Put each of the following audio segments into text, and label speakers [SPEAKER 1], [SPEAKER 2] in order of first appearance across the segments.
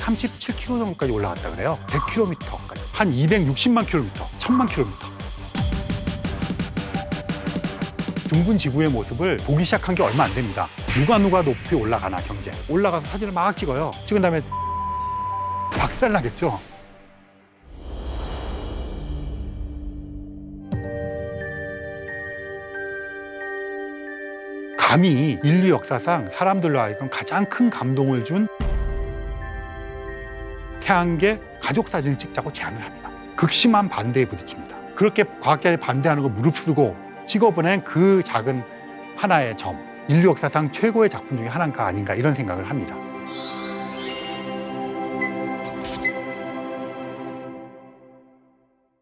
[SPEAKER 1] 37km 정도까지 올라갔다 그래요. 100km까지. 한 260만 km, 1000만 km. 둥근 지구의 모습을 보기 시작한 게 얼마 안 됩니다. 누가 높이 올라가나 경제. 올라가서 사진을 막 찍어요. 찍은 다음에 박살나겠죠. 감히 인류 역사상 사람들로 하여금 가장 큰 감동을 준 태양계 가족 사진을 찍자고 제안을 합니다. 극심한 반대에 부딪힙니다. 그렇게 과학자들이 반대하는 걸 무릅쓰고 찍어보낸 그 작은 하나의 점, 인류 역사상 최고의 작품 중에 하나가 아닌가 이런 생각을 합니다.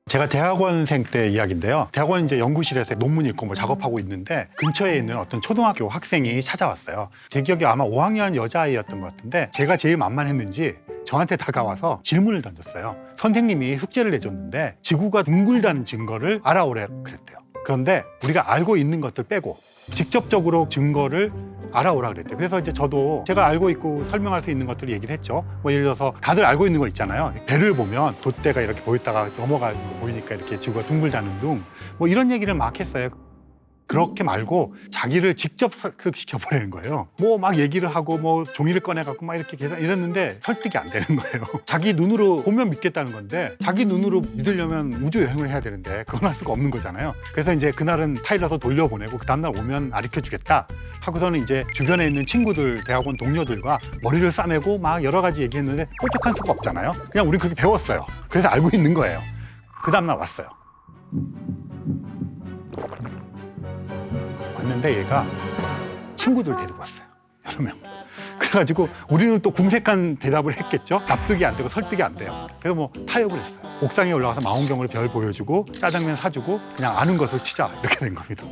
[SPEAKER 1] 제가 대학원생 때 이야기인데요. 대학원 이제 연구실에서 논문 읽고 뭐 작업하고 있는데 근처에 있는 어떤 초등학교 학생이 찾아왔어요. 제 기억에 아마 5학년 여자아이였던 것 같은데 제가 제일 만만했는지 저한테 다가와서 질문을 던졌어요. 선생님이 숙제를 내줬는데 지구가 둥글다는 증거를 알아오래 그랬대요. 그런데 우리가 알고 있는 것들 빼고 직접적으로 증거를 알아오라 그랬대요. 그래서 이제 저도 제가 알고 있고 설명할 수 있는 것들을 얘기를 했죠. 뭐 예를 들어서 다들 알고 있는 거 있잖아요. 배를 보면 돛대가 이렇게 보였다가 넘어가고 보이니까 이렇게 지구가 둥글다는 둥. 뭐 이런 얘기를 막 했어요. 그렇게 말고 자기를 직접 설득시켜버리는 거예요. 뭐 막 얘기를 하고 뭐 종이를 꺼내갖고 막 이렇게 이랬는데 설득이 안 되는 거예요. 자기 눈으로 보면 믿겠다는 건데 자기 눈으로 믿으려면 우주 여행을 해야 되는데 그건 할 수가 없는 거잖아요. 그래서 이제 그날은 타일러서 돌려보내고 그 다음날 오면 가르쳐주겠다 하고서는 이제 주변에 있는 친구들, 대학원 동료들과 머리를 싸매고 막 여러 가지 얘기했는데 뾰족한 수가 없잖아요. 그냥 우린 그렇게 배웠어요. 그래서 알고 있는 거예요. 그 다음날 왔어요. 왔는데 얘가 친구들 데리고 왔어요. 여러 명. 그래가지고 우리는 또 궁색한 대답을 했겠죠. 납득이 안 되고 설득이 안 돼요. 그래서 뭐 타협을 했어요. 옥상에 올라가서 망원경으로 별 보여주고 짜장면 사주고 그냥 아는 것을 치자 이렇게 된 겁니다.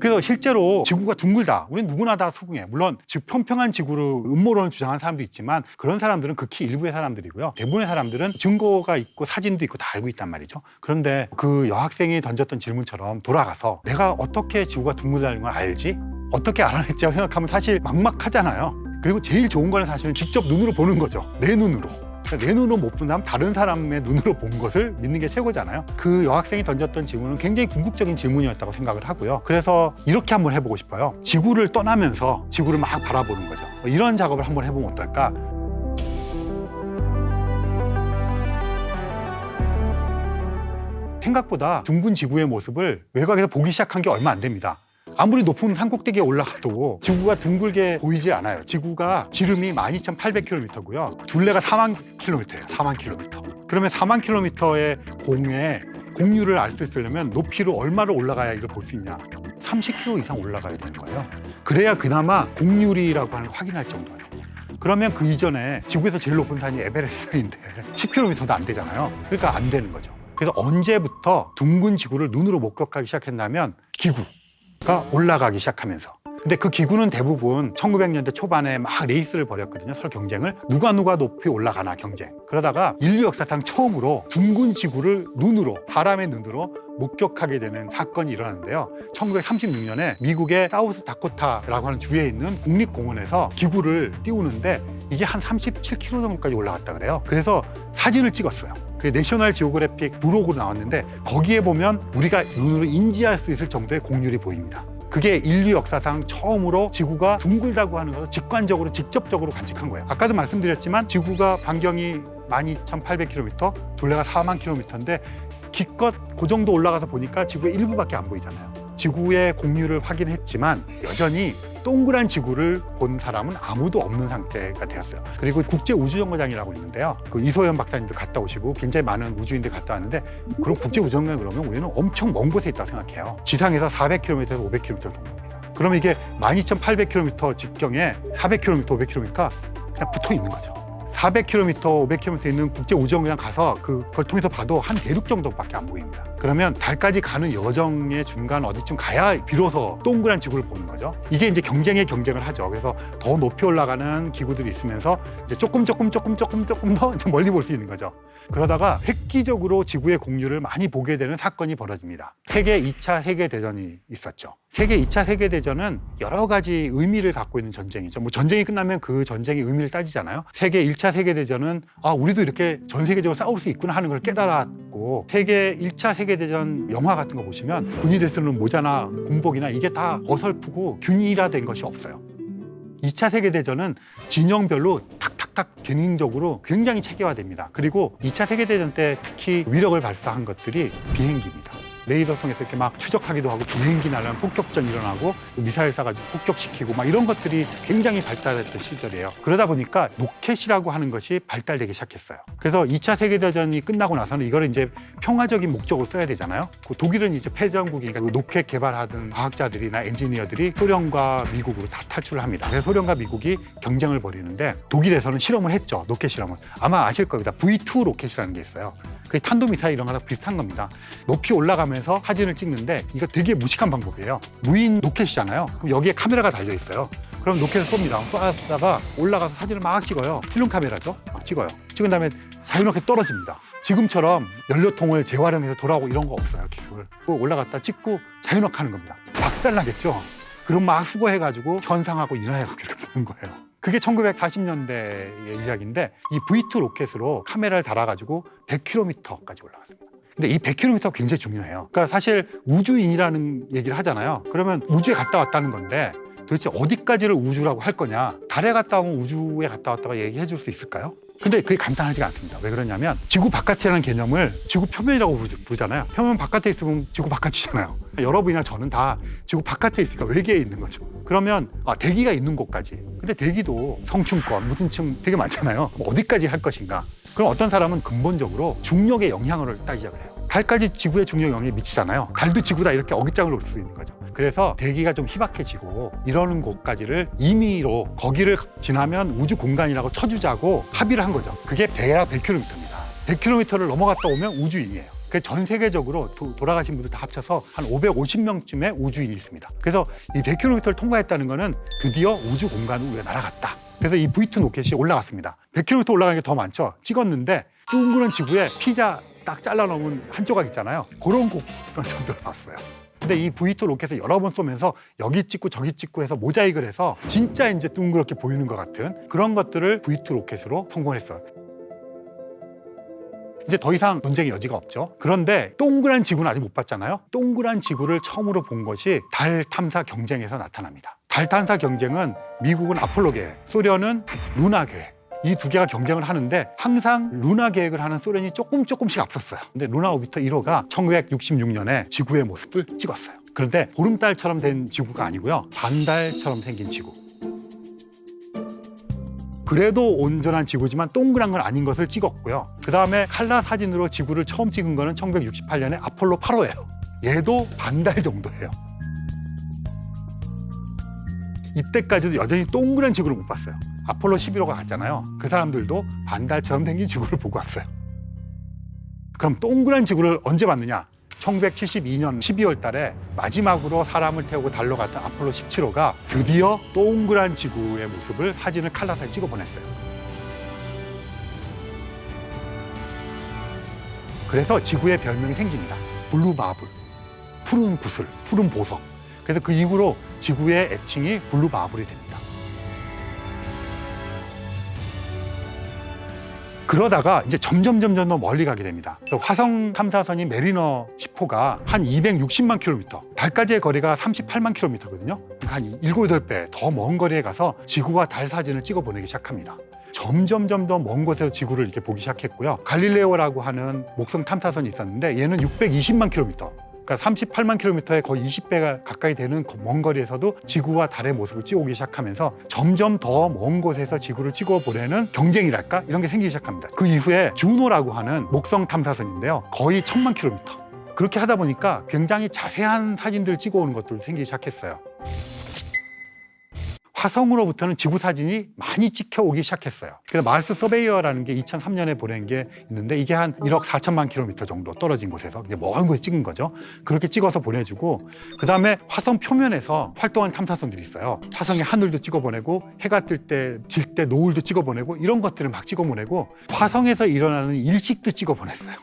[SPEAKER 1] 그래서 실제로 지구가 둥글다. 우린 누구나 다 수긍해. 물론 평평한 지구로 음모론을 주장하는 사람도 있지만 그런 사람들은 극히 일부의 사람들이고요. 대부분의 사람들은 증거가 있고 사진도 있고 다 알고 있단 말이죠. 그런데 그 여학생이 던졌던 질문처럼 돌아가서 내가 어떻게 지구가 둥글다는 걸 알지? 어떻게 알아냈지? 생각하면 사실 막막하잖아요. 그리고 제일 좋은 거는 사실은 직접 눈으로 보는 거죠. 내 눈으로. 내 눈으로 못 본다면 다른 사람의 눈으로 본 것을 믿는 게 최고잖아요. 그 여학생이 던졌던 질문은 굉장히 궁극적인 질문이었다고 생각을 하고요. 그래서 이렇게 한번 해보고 싶어요. 지구를 떠나면서 지구를 막 바라보는 거죠. 이런 작업을 한번 해보면 어떨까? 생각보다 둥근 지구의 모습을 외곽에서 보기 시작한 게 얼마 안 됩니다. 아무리 높은 산꼭대기에 올라가도 지구가 둥글게 보이지 않아요. 지구가 지름이 12,800km고요. 둘레가 4만 km예요. 4만 km. 그러면 4만 km의 공에 공률을 알 수 있으려면 높이로 얼마를 올라가야 이걸 볼 수 있냐? 30km 이상 올라가야 되는 거예요. 그래야 그나마 공률이라고 하는 걸 확인할 정도예요. 그러면 그 이전에 지구에서 제일 높은 산이 에베레스트인데 10km도 안 되잖아요. 그러니까 안 되는 거죠. 그래서 언제부터 둥근 지구를 눈으로 목격하기 시작했냐면 기구가 올라가기 시작하면서. 근데 그 기구는 대부분 1900년대 초반에 막 레이스를 벌였거든요. 서로 경쟁을. 누가 높이 올라가나 경쟁. 그러다가 인류 역사상 처음으로 둥근 지구를 눈으로, 사람의 눈으로 목격하게 되는 사건이 일어났는데요. 1936년에 미국의 사우스 다코타라고 하는 주에 있는 국립공원에서 기구를 띄우는데 이게 한 37km 정도까지 올라갔다 그래요. 그래서 사진을 찍었어요. 그 내셔널 지오그래픽 부록으로 나왔는데 거기에 보면 우리가 눈으로 인지할 수 있을 정도의 공률이 보입니다. 그게 인류 역사상 처음으로 지구가 둥글다고 하는 것을 직관적으로 직접적으로 관측한 거예요. 아까도 말씀드렸지만 지구가 반경이 12,800km, 둘레가 4만 km인데 기껏 그 정도 올라가서 보니까 지구의 일부밖에 안 보이잖아요. 지구의 공률을 확인했지만 여전히 동그란 지구를 본 사람은 아무도 없는 상태가 되었어요. 그리고 국제우주정거장이라고 있는데요. 그 이소연 박사님도 갔다 오시고 굉장히 많은 우주인들이 갔다 왔는데 그럼 국제우주정거장 그러면 우리는 엄청 먼 곳에 있다고 생각해요. 지상에서 400km에서 500km 정도입니다. 그러면 이게 12,800km 직경에 400km, 500km가 그냥 붙어 있는 거죠. 400km, 500km 있는 국제우주정거장 가서 그걸 통해서 봐도 한 대륙 정도밖에 안 보입니다. 그러면 달까지 가는 여정의 중간 어디쯤 가야 비로소 동그란 지구를 보는 거죠. 이게 이제 경쟁을 하죠. 그래서 더 높이 올라가는 기구들이 있으면서 이제 조금 더 멀리 볼 수 있는 거죠. 그러다가 획기적으로 지구의 공률을 많이 보게 되는 사건이 벌어집니다. 세계 2차 세계대전이 있었죠. 세계 2차 세계대전은 여러 가지 의미를 갖고 있는 전쟁이죠. 뭐 전쟁이 끝나면 그 전쟁의 의미를 따지잖아요. 세계 1차 세계대전은 우리도 이렇게 전 세계적으로 싸울 수 있구나 하는 걸 깨달았고, 세계 1차 세계대전 영화 같은 거 보시면 군인들 쓰는 모자나 군복이나 이게 다 어설프고 균일화된 것이 없어요. 2차 세계대전은 진영별로 탁탁탁 기능적으로 굉장히 체계화됩니다. 그리고 2차 세계대전 때 특히 위력을 발사한 것들이 비행기입니다. 레이더성에서 이렇게 막 추적하기도 하고, 비행기 날아가면 폭격전 일어나고, 미사일 쏴가지고 폭격시키고 막 이런 것들이 굉장히 발달했던 시절이에요. 그러다 보니까 로켓이라고 하는 것이 발달되기 시작했어요. 그래서 2차 세계대전이 끝나고 나서는 이걸 이제 평화적인 목적으로 써야 되잖아요. 독일은 이제 패전국이니까 로켓 개발하던 과학자들이나 엔지니어들이 소련과 미국으로 다 탈출을 합니다. 그래서 소련과 미국이 경쟁을 벌이는데, 독일에서는 실험을 했죠. 로켓 실험을. 아마 아실 겁니다. V2 로켓이라는 게 있어요. 그게 탄도미사일 이런 거랑 비슷한 겁니다. 높이 올라가면서 사진을 찍는데, 이거 되게 무식한 방법이에요. 무인 로켓이잖아요. 그럼 여기에 카메라가 달려 있어요. 그럼 로켓을 쏩니다. 쏘다가 올라가서 사진을 막 찍어요. 필름 카메라죠. 막 찍어요. 찍은 다음에 자유롭게 떨어집니다. 지금처럼 연료통을 재활용해서 돌아오고 이런 거 없어요. 기술. 올라갔다 찍고 자유롭게 하는 겁니다. 박살나겠죠. 그럼 막 수거해가지고 현상하고 인화해가지고 이렇게 보는 거예요. 그게 1940년대의 이야기인데, 이 V2 로켓으로 카메라를 달아가지고 100km까지 올라갔습니다. 근데 이 100km가 굉장히 중요해요. 그러니까 사실 우주인이라는 얘기를 하잖아요. 그러면 우주에 갔다 왔다는 건데, 도대체 어디까지를 우주라고 할 거냐? 달에 갔다 오면 우주에 갔다 왔다고 얘기해 줄 수 있을까요? 근데 그게 간단하지가 않습니다. 왜 그러냐면, 지구 바깥이라는 개념을 지구 표면이라고 부르잖아요. 표면 바깥에 있으면 지구 바깥이잖아요. 여러분이나 저는 다 지구 바깥에 있으니까 외계에 있는 거죠. 그러면 대기가 있는 곳까지. 근데 대기도 성층권, 무슨 층 되게 많잖아요. 어디까지 할 것인가? 그럼 어떤 사람은 근본적으로 중력의 영향을 따지자고 해요. 달까지 지구의 중력 영향이 미치잖아요. 달도 지구다 이렇게 어깃장을 놓을 수 있는 거죠. 그래서 대기가 좀 희박해지고 이러는 곳까지를 임의로 거기를 지나면 우주 공간이라고 쳐주자고 합의를 한 거죠. 그게 대략 100km입니다. 100km를 넘어갔다 오면 우주인이에요. 전 세계적으로 돌아가신 분들 다 합쳐서 한 550명쯤의 우주인이 있습니다. 그래서 이 100km를 통과했다는 거는 드디어 우주 공간으로 우리가 날아갔다. 그래서 이 V2 로켓이 올라갔습니다. 100km 올라가는 게 더 많죠. 찍었는데 둥그런 지구에 피자 딱 잘라놓은 한 조각 있잖아요. 그런 정도로 나왔어요. 근데 이 V2 로켓을 여러 번 쏘면서 여기 찍고 저기 찍고 해서 모자익을 해서 진짜 이제 둥그렇게 보이는 것 같은 그런 것들을 V2 로켓으로 성공했어요. 이제 더 이상 논쟁의 여지가 없죠. 그런데 동그란 지구는 아직 못 봤잖아요. 동그란 지구를 처음으로 본 것이 달 탐사 경쟁에서 나타납니다. 달 탐사 경쟁은 미국은 아폴로 계획, 소련은 루나 계획. 이 두 개가 경쟁을 하는데 항상 루나 계획을 하는 소련이 조금씩 앞섰어요. 근데 루나 오비터 1호가 1966년에 지구의 모습을 찍었어요. 그런데 보름달처럼 된 지구가 아니고요. 반달처럼 생긴 지구. 그래도 온전한 지구지만 동그란 건 아닌 것을 찍었고요. 그 다음에 칼라 사진으로 지구를 처음 찍은 거는 1968년에 아폴로 8호예요. 얘도 반달 정도예요. 이때까지도 여전히 동그란 지구를 못 봤어요. 아폴로 11호가 갔잖아요. 그 사람들도 반달처럼 생긴 지구를 보고 왔어요. 그럼 동그란 지구를 언제 봤느냐? 1972년 12월 달에 마지막으로 사람을 태우고 달러 갔던 아폴로 17호가 드디어 동그란 지구의 모습을 사진을 칼라 사진 찍어 보냈어요. 그래서 지구의 별명이 생깁니다. 블루 마블, 푸른 구슬, 푸른 보석. 그래서 그 이후로 지구의 애칭이 블루 마블이 됩니다. 그러다가 이제 점점 더 멀리 가게 됩니다. 화성 탐사선이 메리너 10호가 한 260만 킬로미터, 달까지의 거리가 38만 킬로미터거든요. 그러니까 한 7, 8배 더 먼 거리에 가서 지구와 달 사진을 찍어 보내기 시작합니다. 점점 더 먼 곳에서 지구를 이렇게 보기 시작했고요. 갈릴레오라고 하는 목성 탐사선이 있었는데 얘는 620만 킬로미터. 그러니까 38만 킬로미터에 거의 20배가 가까이 되는 먼 거리에서도 지구와 달의 모습을 찍어오기 시작하면서 점점 더 먼 곳에서 지구를 찍어보려는 경쟁이랄까? 이런 게 생기기 시작합니다. 그 이후에 주노라고 하는 목성 탐사선인데요. 거의 1000만 킬로미터. 그렇게 하다 보니까 굉장히 자세한 사진들을 찍어오는 것들도 생기기 시작했어요. 화성으로부터는 지구 사진이 많이 찍혀오기 시작했어요. 그래서 마르스 서베이어라는 게 2003년에 보낸 게 있는데 이게 한 1억 4천만 킬로미터 정도 떨어진 곳에서 이제 먼 곳에 찍은 거죠. 그렇게 찍어서 보내주고 그 다음에 화성 표면에서 활동하는 탐사선들이 있어요. 화성의 하늘도 찍어보내고 해가 뜰 때, 질 때 노을도 찍어보내고 이런 것들을 막 찍어보내고 화성에서 일어나는 일식도 찍어보냈어요.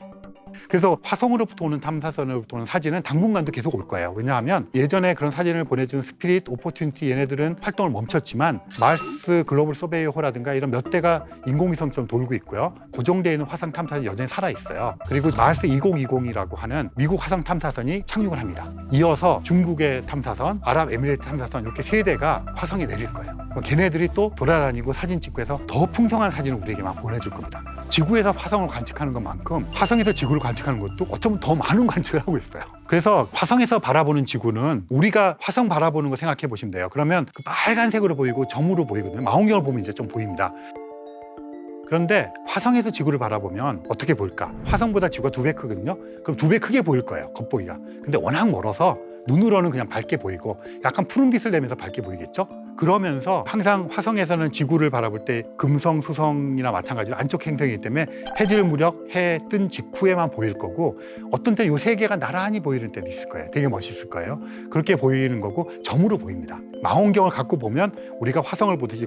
[SPEAKER 1] 그래서 화성으로부터 오는 탐사선으로부터 오는 사진은 당분간도 계속 올 거예요. 왜냐하면 예전에 그런 사진을 보내준 스피릿, 오퍼튜니티 얘네들은 활동을 멈췄지만 마스 글로벌 서베이어호라든가 이런 몇 대가 인공위성처럼 돌고 있고요. 고정되어 있는 화성 탐사선이 여전히 살아있어요. 그리고 마스 2020이라고 하는 미국 화성 탐사선이 착륙을 합니다. 이어서 중국의 탐사선, 아랍에미레이트 탐사선 이렇게 세 대가 화성에 내릴 거예요. 걔네들이 또 돌아다니고 사진 찍고 해서 더 풍성한 사진을 우리에게 막 보내줄 겁니다. 지구에서 화성을 관측하는 것만큼 화성에서 지구를 관측하는 것도 어쩌면 더 많은 관측을 하고 있어요. 그래서 화성에서 바라보는 지구는 우리가 화성 바라보는 거 생각해 보시면 돼요. 그러면 그 빨간색으로 보이고 점으로 보이거든요. 망원경을 보면 이제 좀 보입니다. 그런데 화성에서 지구를 바라보면 어떻게 보일까? 화성보다 지구가 2배 크거든요. 그럼 2배 크게 보일 거예요, 겉보기가. 근데 워낙 멀어서 눈으로는 그냥 밝게 보이고 약간 푸른빛을 내면서 밝게 보이겠죠? 그러면서 항상 화성에서는 지구를 바라볼 때 금성, 수성이나 마찬가지로 안쪽 행성이기 때문에 해질 무렵 해 뜬 직후에만 보일 거고 어떤 때는 이 세 개가 나란히 보이는 때도 있을 거예요. 되게 멋있을 거예요. 그렇게 보이는 거고 점으로 보입니다. 망원경을 갖고 보면 우리가 화성을 보듯이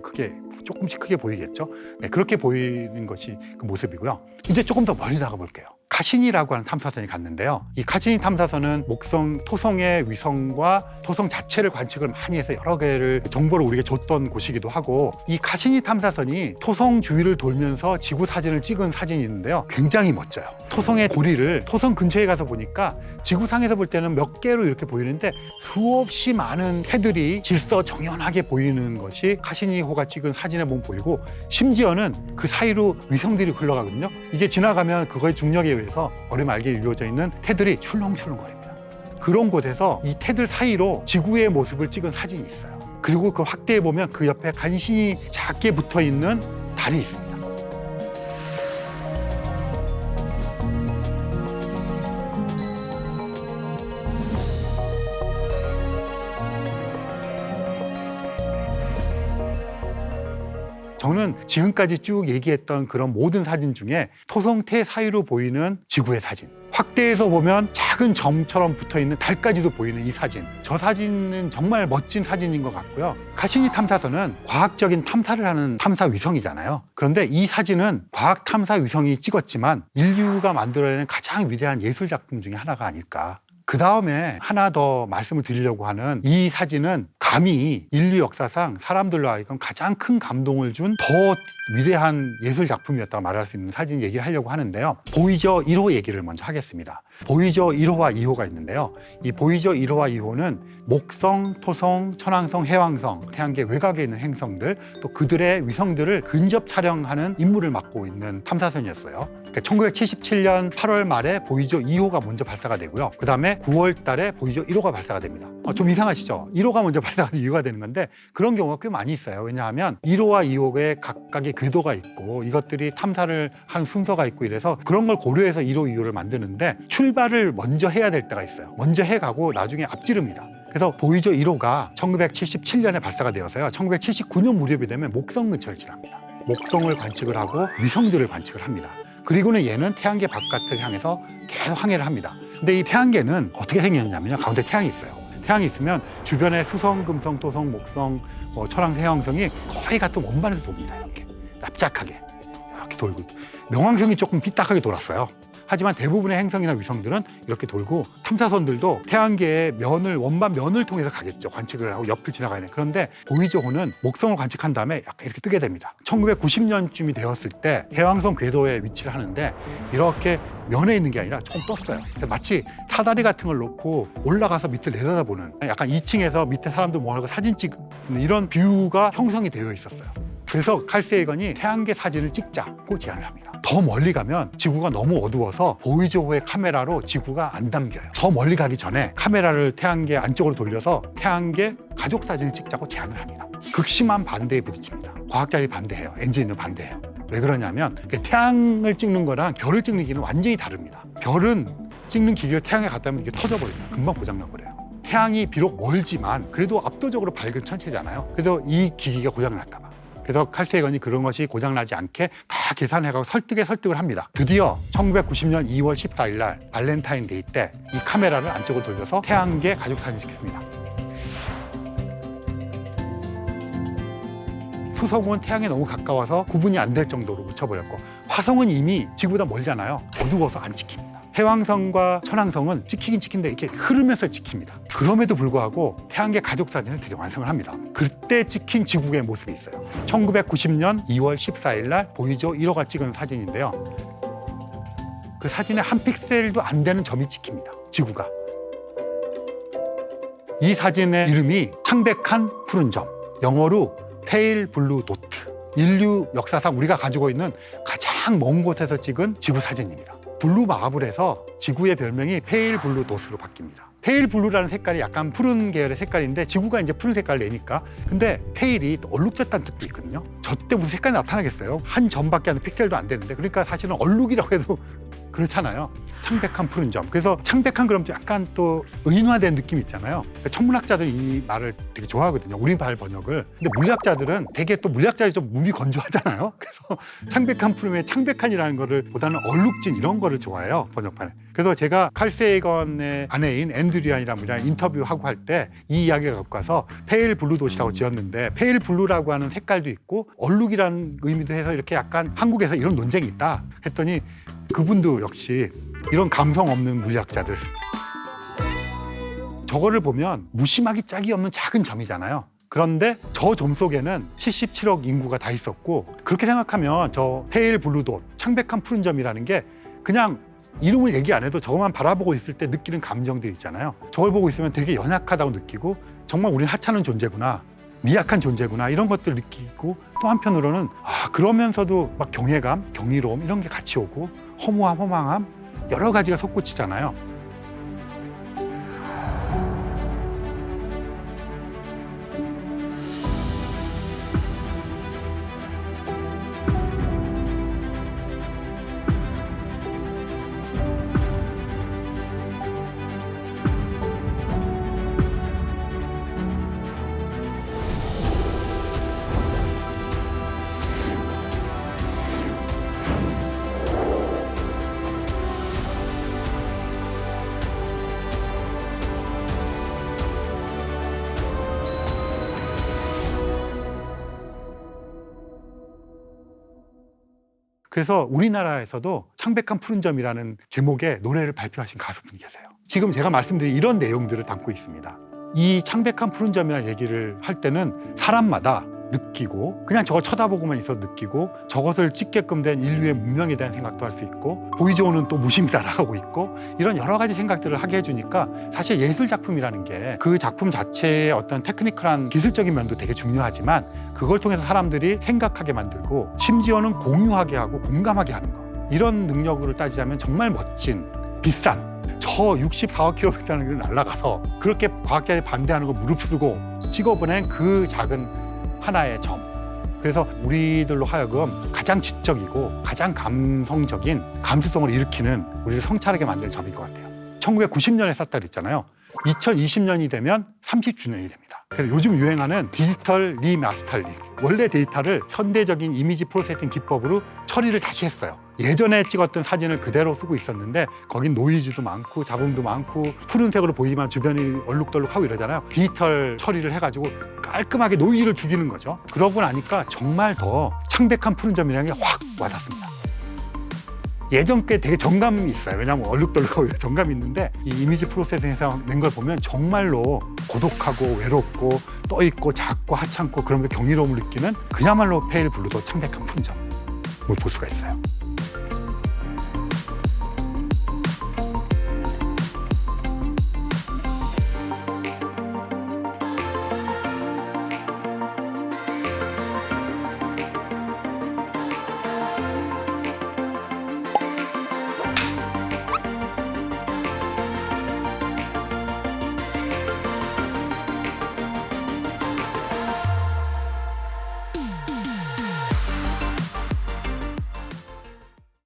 [SPEAKER 1] 조금씩 크게 보이겠죠? 네, 그렇게 보이는 것이 그 모습이고요. 이제 조금 더 멀리 나가 볼게요. 카시니라고 하는 탐사선이 갔는데요. 이 카시니 탐사선은 목성, 토성의 위성과 토성 자체를 관측을 많이 해서 여러 개를 정보를 우리에게 줬던 곳이기도 하고 이 카시니 탐사선이 토성 주위를 돌면서 지구 사진을 찍은 사진이 있는데요. 굉장히 멋져요. 토성의 고리를 토성 근처에 가서 보니까 지구상에서 볼 때는 몇 개로 이렇게 보이는데 수없이 많은 해들이 질서정연하게 보이는 것이 카시니호가 찍은 사진에 보면 보이고 심지어는 그 사이로 위성들이 흘러가거든요. 이게 지나가면 그거의 중력에 의해서 얼음 알게 이루어져 있는 해들이 출렁출렁거립니다. 그런 곳에서 이 태들 사이로 지구의 모습을 찍은 사진이 있어요. 그리고 그걸 확대해 보면 그 옆에 간신히 작게 붙어 있는 달이 있습니다. 저는 지금까지 쭉 얘기했던 그런 모든 사진 중에 토성태 사이로 보이는 지구의 사진, 확대해서 보면 작은 점처럼 붙어있는 달까지도 보이는 이 사진, 저 사진은 정말 멋진 사진인 것 같고요. 카시니 탐사선은 과학적인 탐사를 하는 탐사 위성이잖아요. 그런데 이 사진은 과학 탐사 위성이 찍었지만 인류가 만들어내는 가장 위대한 예술 작품 중에 하나가 아닐까. 그 다음에 하나 더 말씀을 드리려고 하는 이 사진은 감히 인류 역사상 사람들로 하여금 가장 큰 감동을 준 더 위대한 예술 작품이었다고 말할 수 있는 사진 얘기를 하려고 하는데요. 보이저 1호 얘기를 먼저 하겠습니다. 보이저 1호와 2호가 있는데요. 이 보이저 1호와 2호는 목성, 토성, 천왕성, 해왕성, 태양계 외곽에 있는 행성들 또 그들의 위성들을 근접 촬영하는 임무를 맡고 있는 탐사선이었어요. 그러니까 1977년 8월 말에 보이저 2호가 먼저 발사가 되고요. 그 다음에 9월 달에 보이저 1호가 발사가 됩니다. 좀 이상하시죠? 1호가 먼저 발사가 이유가 되는 건데 그런 경우가 꽤 많이 있어요. 왜냐하면 1호와 2호의 각각의 궤도가 있고 이것들이 탐사를 한 순서가 있고 이래서 그런 걸 고려해서 1호, 2호를 만드는데 출발을 먼저 해야 될 때가 있어요. 먼저 해가고 나중에 앞지릅니다. 그래서 보이저 1호가 1977년에 발사가 되어서요. 1979년 무렵이 되면 목성 근처를 지납니다. 목성을 관측을 하고 위성들을 관측을 합니다. 그리고는 얘는 태양계 바깥을 향해서 계속 항해를 합니다. 근데 이 태양계는 어떻게 생겼냐면요. 가운데 태양이 있어요. 태양이 있으면 주변에 수성, 금성, 토성, 목성, 천왕, 해왕성이 거의 같은 원반에서 돕니다. 이렇게 납작하게 이렇게 돌고 명왕성이 조금 삐딱하게 돌았어요. 하지만 대부분의 행성이나 위성들은 이렇게 돌고 탐사선들도 태양계의 원반 면을 통해서 가겠죠. 관측을 하고 옆을 지나가야 돼요. 그런데 보이저호는 목성을 관측한 다음에 약간 이렇게 뜨게 됩니다. 1990년쯤이 되었을 때 해왕성 궤도에 위치를 하는데 이렇게 면에 있는 게 아니라 조금 떴어요. 마치 사다리 같은 걸 놓고 올라가서 밑을 내려다보는 약간 2층에서 밑에 사람들 모아놓고 사진 찍는 이런 뷰가 형성이 되어 있었어요. 그래서 칼 세이건이 태양계 사진을 찍자고 제안을 합니다. 더 멀리 가면 지구가 너무 어두워서 보이저호의 카메라로 지구가 안 담겨요. 더 멀리 가기 전에 카메라를 태양계 안쪽으로 돌려서 태양계 가족 사진을 찍자고 제안을 합니다. 극심한 반대에 부딪힙니다. 과학자들이 반대해요. 엔지니어는 반대해요. 왜 그러냐면 태양을 찍는 거랑 별을 찍는 기기는 완전히 다릅니다. 별은 찍는 기기를 태양에 갖다 놓으면 이게 터져버립니다. 금방 고장나버려요. 태양이 비록 멀지만 그래도 압도적으로 밝은 천체잖아요. 그래서 이 기기가 고장날까 봐. 그래서 칼 세이건이 그런 것이 고장나지 않게 다 계산해가고 설득을 합니다. 드디어 1990년 2월 14일 날 발렌타인데이 때 이 카메라를 안쪽으로 돌려서 태양계 가족 사진을 찍습니다. 수성은 태양에 너무 가까워서 구분이 안 될 정도로 묻혀버렸고 화성은 이미 지구보다 멀잖아요. 어두워서 안 찍힙니다. 해왕성과 천왕성은 찍히긴 찍힌데 이렇게 흐르면서 찍힙니다. 그럼에도 불구하고 태양계 가족 사진을 드디어 완성을 합니다. 그때 찍힌 지구의 모습이 있어요. 1990년 2월 14일 날 보이저 1호가 찍은 사진인데요. 그 사진에 한 픽셀도 안 되는 점이 찍힙니다. 지구가. 이 사진의 이름이 창백한 푸른 점, 영어로 페일 블루 도트. 인류 역사상 우리가 가지고 있는 가장 먼 곳에서 찍은 지구 사진입니다. 블루 마블 해서 지구의 별명이 페일 블루 도트로 바뀝니다. 페일 블루라는 색깔이 약간 푸른 계열의 색깔인데 지구가 이제 푸른 색깔을 내니까, 근데 페일이 얼룩졌다는 뜻도 있거든요. 저 때 무슨 색깔이 나타나겠어요? 한 점밖에 안 되는 픽셀도 안 되는데, 그러니까 사실은 얼룩이라고 해도 그렇잖아요. 창백한 푸른 점. 그래서 창백한 그럼 약간 또 의인화된 느낌이 있잖아요. 그러니까 천문학자들이 이 말을 되게 좋아하거든요. 우리말 번역을. 근데 물리학자들은 되게 또 물리학자들이 좀 몸이 건조하잖아요. 그래서 창백한 푸른의 창백한이라는 거를 보다는 얼룩진 이런 거를 좋아해요. 번역판에. 그래서 제가 칼 세이건의 아내인 앤드류안이라는 분이랑 인터뷰하고 할 때 이 이야기를 갖고 와서 페일 블루 돛이라고 지었는데, 페일 블루라고 하는 색깔도 있고 얼룩이라는 의미도 해서 이렇게 약간 한국에서 이런 논쟁이 있다 했더니 그분도 역시 이런 감성 없는 물리학자들, 저거를 보면 무심하기 짝이 없는 작은 점이잖아요. 그런데 저 점 속에는 77억 인구가 다 있었고, 그렇게 생각하면 저 페일 블루 돛, 창백한 푸른 점이라는 게 그냥 이름을 얘기 안 해도 저것만 바라보고 있을 때 느끼는 감정들 있잖아요. 저걸 보고 있으면 되게 연약하다고 느끼고, 정말 우리는 하찮은 존재구나, 미약한 존재구나, 이런 것들을 느끼고, 또 한편으로는 그러면서도 막 경외감, 경이로움 이런 게 같이 오고, 허무함, 허망함 여러 가지가 솟구치잖아요. 그래서 우리나라에서도 창백한 푸른 점이라는 제목의 노래를 발표하신 가수분이 계세요. 지금 제가 말씀드린 이런 내용들을 담고 있습니다. 이 창백한 푸른 점이라는 얘기를 할 때는 사람마다 느끼고, 그냥 저걸 쳐다보고만 있어 느끼고, 저것을 찍게끔 된 인류의 문명에 대한 생각도 할 수 있고, 보이저오는 또 무심히 따라가고 있고, 이런 여러 가지 생각들을 하게 해주니까 사실 예술 작품이라는 게 그 작품 자체의 어떤 테크니컬한 기술적인 면도 되게 중요하지만, 그걸 통해서 사람들이 생각하게 만들고 심지어는 공유하게 하고 공감하게 하는 거, 이런 능력으로 따지자면 정말 멋진, 비싼, 저 64km라는 걸 날아가서 그렇게 과학자들이 반대하는 걸 무릅쓰고 찍어보낸 그 작은 하나의 점. 그래서 우리들로 하여금 가장 지적이고 가장 감성적인 감수성을 일으키는, 우리를 성찰하게 만드는 점인 것 같아요. 1990년에 쐈다 그랬잖아요. 2020년이 되면 30주년이 됩니다. 그래서 요즘 유행하는 디지털 리마스터링, 원래 데이터를 현대적인 이미지 프로세싱 기법으로 처리를 다시 했어요. 예전에 찍었던 사진을 그대로 쓰고 있었는데 거긴 노이즈도 많고 잡음도 많고 푸른색으로 보이지만 주변이 얼룩덜룩하고 이러잖아요. 디지털 처리를 해가지고 깔끔하게 노이즈를 죽이는 거죠. 그러고 나니까 정말 더 창백한 푸른 점이라는 게 확 와닿습니다. 예전 게 되게 정감이 있어요. 왜냐하면 얼룩덜룩하고 이런 정감이 있는데, 이 이미지 프로세싱에서 낸 걸 보면 정말로 고독하고 외롭고 떠있고 작고 하찮고 그러면서 경이로움을 느끼는, 그야말로 페일 블루 돛 창백한 푸른 점을 볼 수가 있어요.